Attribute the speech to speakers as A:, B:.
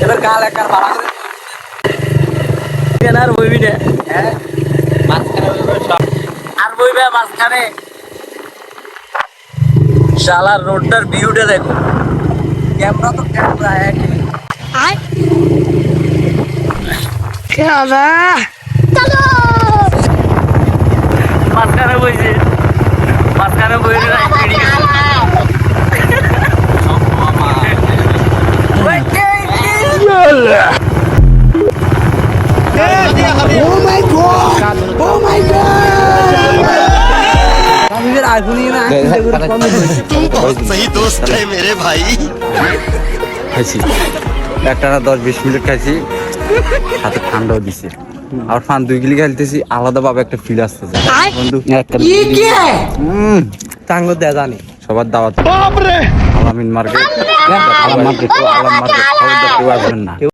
A: এবার গাল একবার বাড়া আর বইবি না আর বইবে মাঝখানে শালার রোডটার ভিউটা দেখো ক্যামেরা তো ক্যামেরা একই মাঝখানে বইছে মাঝখানে বই
B: सही दोस्त है मेरे भाई
C: খাইছি একটা 10-20 মিনিট খাইছি সাথে ঠান্ডাও দিছে আর ফান 2 গিলি খেলতেছি আলাদাভাবে একটা ফিল আসতেছে বন্ধু একটা
A: টাঙ্গো দেয়া জানি
C: সবার দাওয়াত আলামিন মার্কেট আলাম মার্কেট সবার দাওয়াত কেউ আসবেন না।